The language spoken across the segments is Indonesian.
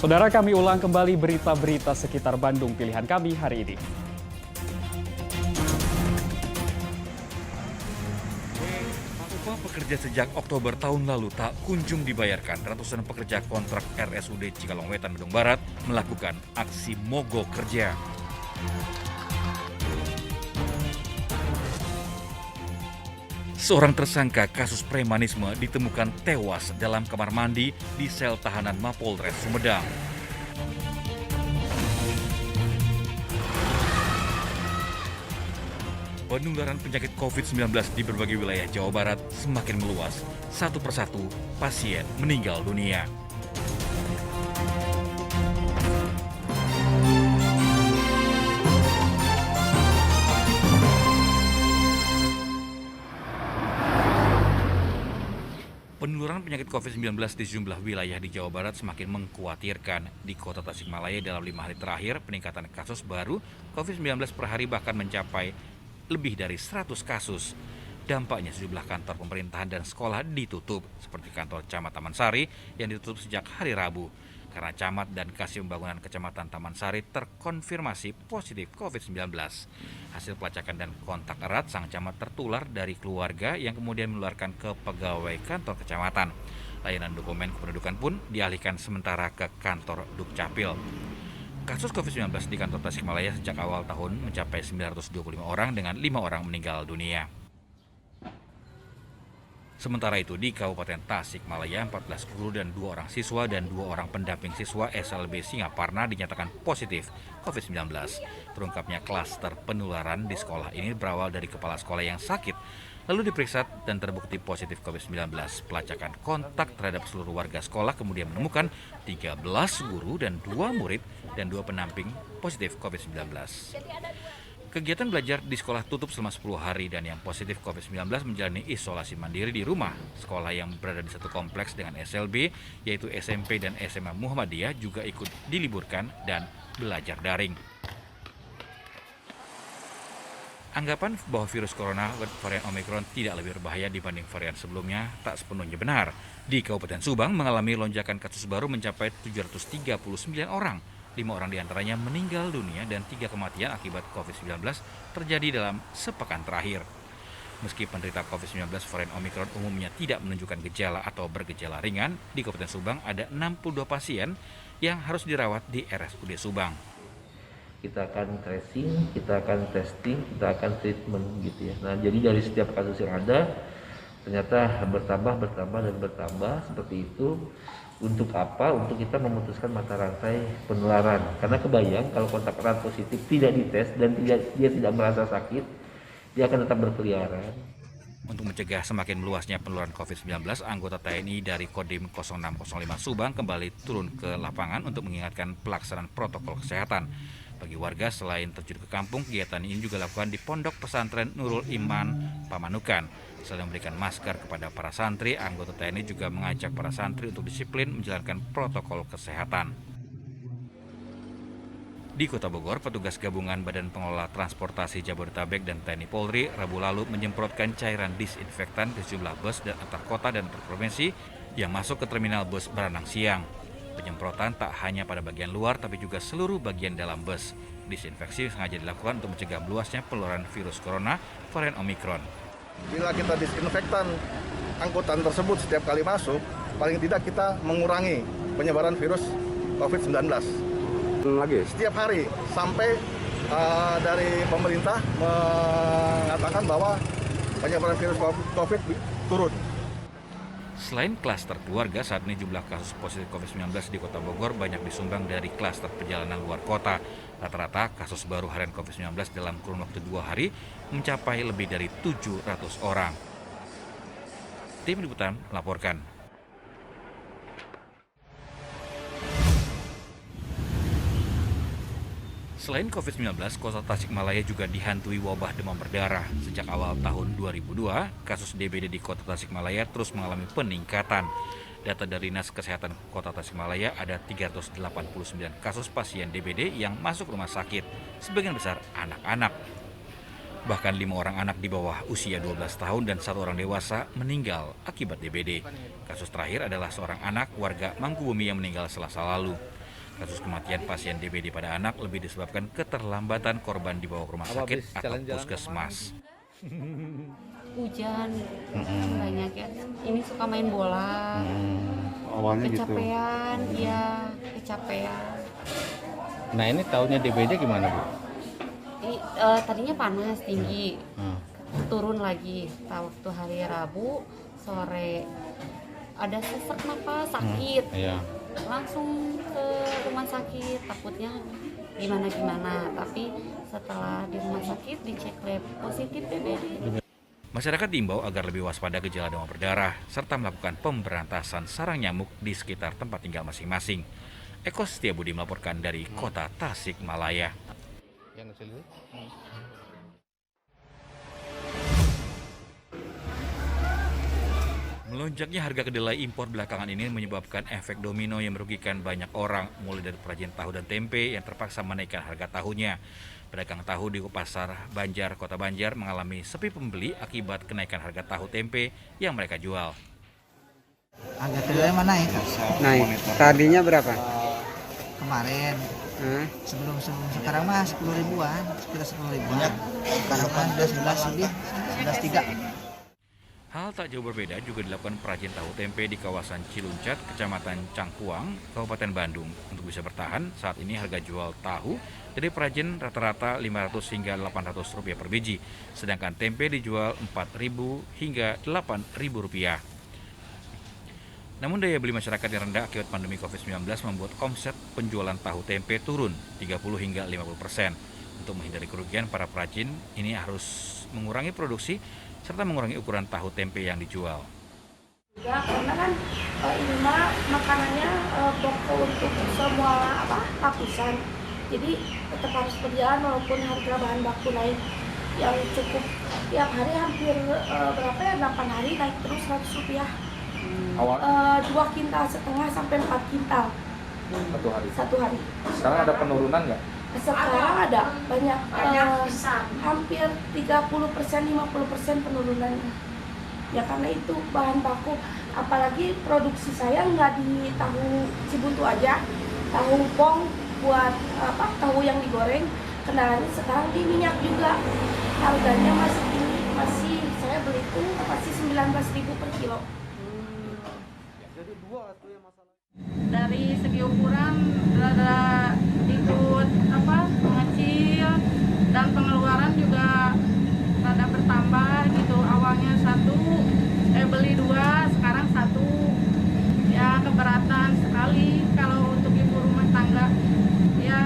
Saudara, kami ulang kembali berita-berita sekitar Bandung pilihan kami hari ini. Upah pekerja sejak Oktober tahun lalu tak kunjung dibayarkan. Ratusan pekerja kontrak RSUD Cikalong Wetan, Bandung Barat melakukan aksi mogok kerja. Seorang tersangka kasus premanisme ditemukan tewas dalam kamar mandi di sel tahanan Mapolres Sumedang. Penularan penyakit COVID-19 di berbagai wilayah Jawa Barat semakin meluas. Satu persatu pasien meninggal dunia. Penularan penyakit COVID-19 di sejumlah wilayah di Jawa Barat semakin mengkhawatirkan. Di kota Tasikmalaya dalam 5 hari terakhir, peningkatan kasus baru COVID-19 per hari bahkan mencapai lebih dari 100 kasus. Dampaknya sejumlah kantor pemerintahan dan sekolah ditutup, seperti kantor Camat Taman Sari yang ditutup sejak hari Rabu. Karena Camat dan Kasih Pembangunan Kecamatan Taman Sari terkonfirmasi positif COVID-19. Hasil pelacakan dan kontak erat sang camat tertular dari keluarga yang kemudian menularkan ke pegawai kantor kecamatan. Layanan dokumen kependudukan pun dialihkan sementara ke kantor Dukcapil. Kasus COVID-19 di kantor Tasikmalaya sejak awal tahun mencapai 925 orang dengan 5 orang meninggal dunia. Sementara itu di Kabupaten Tasikmalaya, 14 guru dan 2 orang siswa dan 2 orang pendamping siswa SLB Singaparna dinyatakan positif COVID-19. Terungkapnya klaster penularan di sekolah ini berawal dari kepala sekolah yang sakit, lalu diperiksa dan terbukti positif COVID-19. Pelacakan kontak terhadap seluruh warga sekolah kemudian menemukan 13 guru dan 2 murid dan 2 pendamping positif COVID-19. Kegiatan belajar di sekolah tutup selama 10 hari dan yang positif COVID-19 menjalani isolasi mandiri di rumah. Sekolah yang berada di satu kompleks dengan SLB, yaitu SMP dan SMA Muhammadiyah juga ikut diliburkan dan belajar daring. Anggapan bahwa virus corona varian Omicron tidak lebih berbahaya dibanding varian sebelumnya tak sepenuhnya benar. Di Kabupaten Subang mengalami lonjakan kasus baru mencapai 739 orang. 5 orang diantaranya meninggal dunia dan 3 kematian akibat COVID-19 terjadi dalam sepekan terakhir. Meski penderita COVID-19 varian Omicron umumnya tidak menunjukkan gejala atau bergejala ringan, di Kabupaten Subang ada 62 pasien yang harus dirawat di RSUD Subang. Kita akan tracing, kita akan testing, kita akan treatment gitu ya. Nah, jadi dari setiap kasus yang ada ternyata bertambah seperti itu. Untuk apa? Untuk kita memutuskan mata rantai penularan. Karena kebayang kalau kontak erat positif tidak dites dan dia tidak merasa sakit, dia akan tetap berkeliaran. Untuk mencegah semakin meluasnya penularan COVID-19, anggota TNI dari Kodim 0605 Subang kembali turun ke lapangan untuk mengingatkan pelaksanaan protokol kesehatan. Bagi warga, selain terjun ke kampung, kegiatan ini juga dilakukan di Pondok Pesantren Nurul Iman, Pamanukan. Selain memberikan masker kepada para santri, anggota TNI juga mengajak para santri untuk disiplin menjalankan protokol kesehatan. Di Kota Bogor, petugas gabungan Badan Pengelola Transportasi Jabodetabek dan TNI Polri Rabu lalu menyemprotkan cairan disinfektan ke sejumlah bus dan antar kota dan antar provinsi yang masuk ke terminal bus Baranang Siang. Penyemprotan tak hanya pada bagian luar tapi juga seluruh bagian dalam bus. Disinfeksi sengaja dilakukan untuk mencegah meluasnya penularan virus corona varian Omicron. Bila kita disinfektan angkutan tersebut setiap kali masuk, paling tidak kita mengurangi penyebaran virus COVID-19. Setiap hari sampai dari pemerintah mengatakan bahwa penyebaran virus COVID turun. Selain klaster keluarga, saat ini jumlah kasus positif COVID-19 di Kota Bogor banyak disumbang dari klaster perjalanan luar kota. Rata-rata kasus baru harian COVID-19 dalam kurun waktu 2 hari mencapai lebih dari 700 orang. Tim Liputan melaporkan. Selain COVID-19, Kota Tasikmalaya juga dihantui wabah demam berdarah. Sejak awal tahun 2002, kasus DBD di Kota Tasikmalaya terus mengalami peningkatan. Data dari Dinas Kesehatan Kota Tasikmalaya ada 389 kasus pasien DBD yang masuk rumah sakit, sebagian besar anak-anak. Bahkan 5 orang anak di bawah usia 12 tahun dan 1 orang dewasa meninggal akibat DBD. Kasus terakhir adalah seorang anak warga Mangkubumi yang meninggal Selasa lalu. Kasus kematian pasien DBD pada anak lebih disebabkan keterlambatan korban dibawa ke rumah sakit atau puskesmas. Hujan banyak ya. Ini suka main bola. Awalnya Kecapean, gitu. ya kecapean. Nah ini tahunnya DBD gimana Bu? Tadinya panas tinggi, turun lagi. Waktu hari Rabu sore ada sesak napas, sakit. Iya. Langsung ke rumah sakit, takutnya gimana, tapi setelah di rumah sakit dicek lab positif DBD. Masyarakat diimbau agar lebih waspada gejala demam berdarah serta melakukan pemberantasan sarang nyamuk di sekitar tempat tinggal masing-masing. Eko Setiabudi melaporkan dari Kota Tasikmalaya. Melonjaknya harga kedelai impor belakangan ini menyebabkan efek domino yang merugikan banyak orang, mulai dari perajin tahu dan tempe yang terpaksa menaikkan harga tahunya. Pedagang tahu di Pasar Banjar, Kota Banjar mengalami sepi pembeli akibat kenaikan harga tahu tempe yang mereka jual. Harga kedelai mana naik? Naik. Tadinya berapa? Kemarin. Sebelum sekarang mah 10 ribuan, sekitar 10 ribuan. Sekarang mah sudah 11 lebih, 11.3. Hal tak jauh berbeda juga dilakukan perajin tahu tempe di kawasan Ciluncat, Kecamatan Cangkuang, Kabupaten Bandung. Untuk bisa bertahan, saat ini harga jual tahu dari perajin rata-rata Rp500 hingga Rp800 per biji, sedangkan tempe dijual Rp4.000 hingga Rp8.000. Namun daya beli masyarakat yang rendah akibat pandemi COVID-19 membuat omset penjualan tahu tempe turun 30 hingga 50%. Untuk menghindari kerugian, para perajin ini harus mengurangi produksi serta mengurangi ukuran tahu tempe yang dijual. Ya, karena kan ini mah makanannya pokok untuk semua lapisan. Jadi tetap harus berjalan walaupun harga bahan baku naik yang cukup tiap hari hampir 8 hari naik terus Rp100. 2,5 kintal sampai 4 kintal. Satu hari. Sekarang ada penurunan nggak? Sekarang ada banyak hampir 30%, 50% penurunannya. Ya karena itu bahan baku, apalagi produksi saya nggak di tahu Cibuntu aja, tahu pong buat tahu yang digoreng, kendalanya sekarang di minyak juga. Harganya masih saya beli itu masih 19.000 per kilo. Dari segi ukuran rada ikut mengecil dan pengeluaran juga rada bertambah gitu. Awalnya beli 2, sekarang 1. Ya keberatan sekali kalau untuk ibu rumah tangga. Ya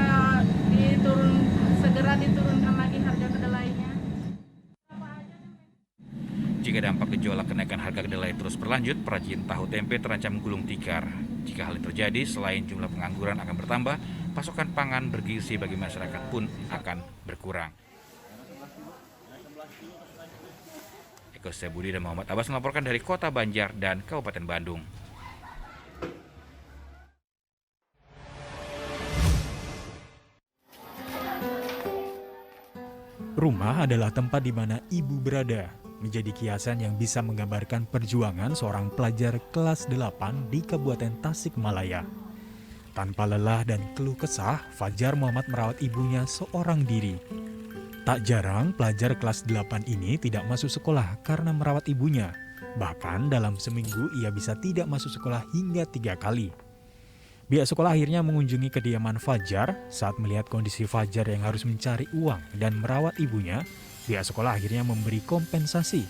segera diturunkan lagi harga kedelainya. Jika dampak gejolak kenaikan harga kedelai terus berlanjut, perajin tahu tempe terancam gulung tikar. Jika hal itu terjadi, selain jumlah pengangguran akan bertambah, pasokan pangan bergizi bagi masyarakat pun akan berkurang. Eko Setiabudi dan Muhammad Abbas melaporkan dari Kota Banjar dan Kabupaten Bandung. Rumah adalah tempat di mana ibu berada, menjadi kiasan yang bisa menggambarkan perjuangan seorang pelajar kelas 8 di Kabupaten Tasikmalaya. Tanpa lelah dan keluh kesah, Fajar Muhammad merawat ibunya seorang diri. Tak jarang pelajar kelas 8 ini tidak masuk sekolah karena merawat ibunya. Bahkan dalam seminggu ia bisa tidak masuk sekolah hingga 3 kali. Pihak sekolah akhirnya mengunjungi kediaman Fajar. Saat melihat kondisi Fajar yang harus mencari uang dan merawat ibunya, pihak sekolah akhirnya memberi kompensasi.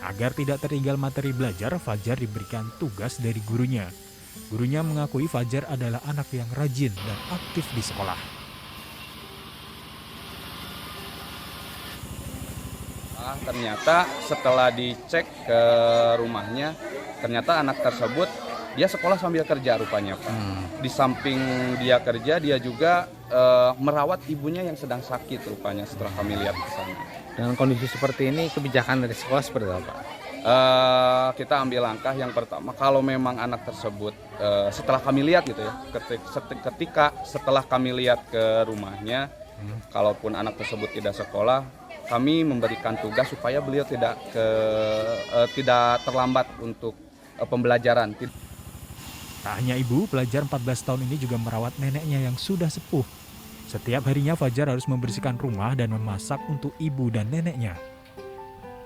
Agar tidak tertinggal materi belajar, Fajar diberikan tugas dari gurunya. Gurunya mengakui Fajar adalah anak yang rajin dan aktif di sekolah. Ternyata setelah dicek ke rumahnya, ternyata anak tersebut dia sekolah sambil kerja rupanya Pak. Di samping dia kerja, dia juga merawat ibunya yang sedang sakit rupanya setelah kami lihat ke sana. Dengan kondisi seperti ini, kebijakan dari sekolah seperti apa? Kita ambil langkah yang pertama, kalau memang anak tersebut setelah kami lihat gitu ya, setelah kami lihat ke rumahnya, kalaupun anak tersebut tidak sekolah, kami memberikan tugas supaya beliau tidak terlambat untuk pembelajaran. Tak hanya ibu, pelajar 14 tahun ini juga merawat neneknya yang sudah sepuh. Setiap harinya Fajar harus membersihkan rumah dan memasak untuk ibu dan neneknya.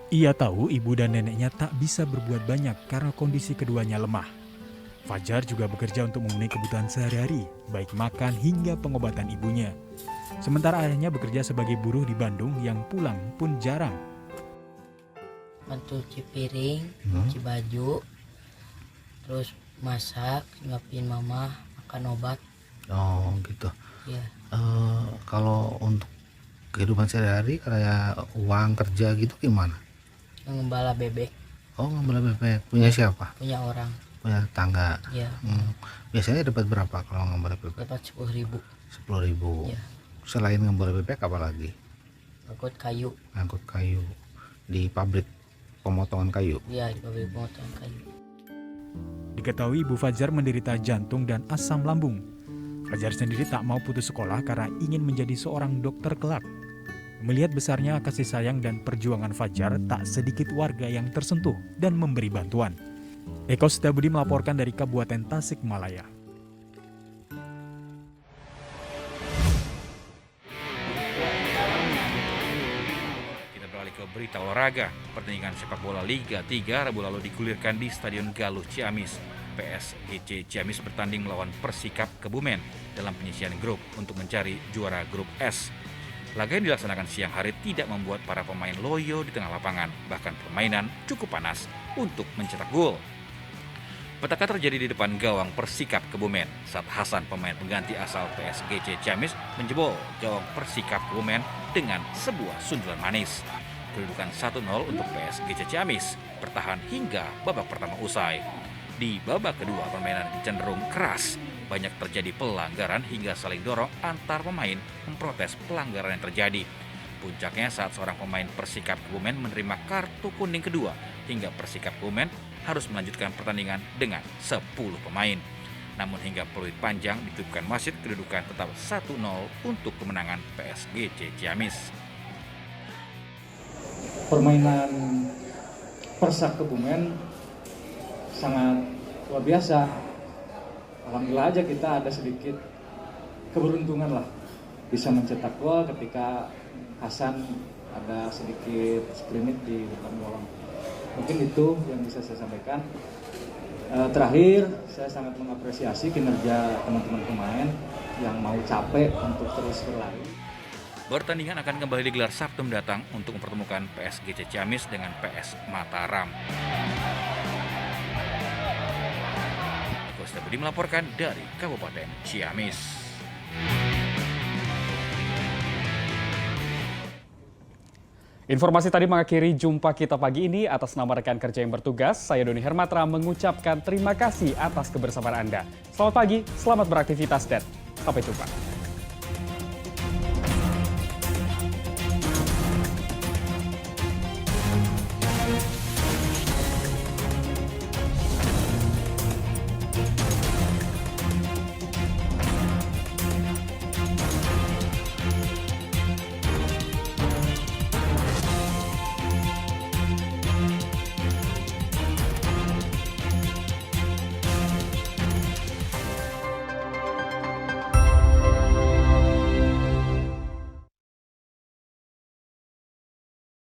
Ia tahu ibu dan neneknya tak bisa berbuat banyak karena kondisi keduanya lemah. Fajar juga bekerja untuk memenuhi kebutuhan sehari-hari, baik makan hingga pengobatan ibunya. Sementara ayahnya bekerja sebagai buruh di Bandung yang pulang pun jarang. Bantu cuci piring, cuci baju, terus masak, nyuapin mama, makan obat. Oh gitu. Ya, Kalau untuk kehidupan sehari-hari kayak uang kerja gitu gimana? ngembala bebek, Oh ngembala bebek, punya siapa? punya orang. Punya tetangga. Ya, Biasanya dapat berapa kalau ngembala bebek? dapat 10.000. 10.000. Ya, Selain ngembala bebek apa lagi? angkut kayu. Angkut kayu di pabrik pemotongan kayu. Ya, di pabrik pemotongan kayu. Diketahui Ibu Fajar menderita jantung dan asam lambung. Fajar sendiri tak mau putus sekolah karena ingin menjadi seorang dokter kelak. Melihat besarnya kasih sayang dan perjuangan Fajar, tak sedikit warga yang tersentuh dan memberi bantuan. Eko Setiabudi melaporkan dari Kabupaten Tasikmalaya. Kita beralih ke berita olahraga. Pertandingan sepak bola Liga 3 Rabu lalu digulirkan di Stadion Galuh Ciamis. PSGC Ciamis bertanding melawan Persikap Kebumen dalam penyisian grup untuk mencari juara grup S. Laga yang dilaksanakan siang hari tidak membuat para pemain loyo di tengah lapangan, bahkan permainan cukup panas untuk mencetak gol. Petaka terjadi di depan gawang Persikap Kebumen saat Hasan, pemain pengganti asal PSGC Ciamis, menjebol gawang Persikap Kebumen dengan sebuah sundulan manis. Kedudukan 1-0 untuk PSGC Ciamis bertahan hingga babak pertama usai. Di babak kedua permainan cenderung keras, banyak terjadi pelanggaran hingga saling dorong antar pemain memprotes pelanggaran yang terjadi. Puncaknya saat seorang pemain Persikap Kebumen menerima kartu kuning kedua hingga Persikap Kebumen harus melanjutkan pertandingan dengan 10 pemain. Namun hingga peluit panjang ditutupkan wasit, kedudukan tetap 1-0 untuk kemenangan PSGC Ciamis. Permainan Persak Kebumen sangat luar biasa. Alhamdulillah aja kita ada sedikit keberuntungan lah bisa mencetak gol ketika Hasan ada sedikit sprint di depan gawang. Mungkin itu yang bisa saya sampaikan. Terakhir, saya sangat mengapresiasi kinerja teman-teman pemain yang mau capek untuk terus berlari. Pertandingan akan kembali digelar Sabtu mendatang untuk mempertemukan PSGC Ciamis dengan PS Mataram. Eko Setiabudi melaporkan dari Kabupaten Ciamis. Informasi tadi mengakhiri jumpa kita pagi ini. Atas nama rekan kerja yang bertugas, saya Doni Hermatra mengucapkan terima kasih atas kebersamaan Anda. Selamat pagi, selamat beraktivitas, dan sampai jumpa.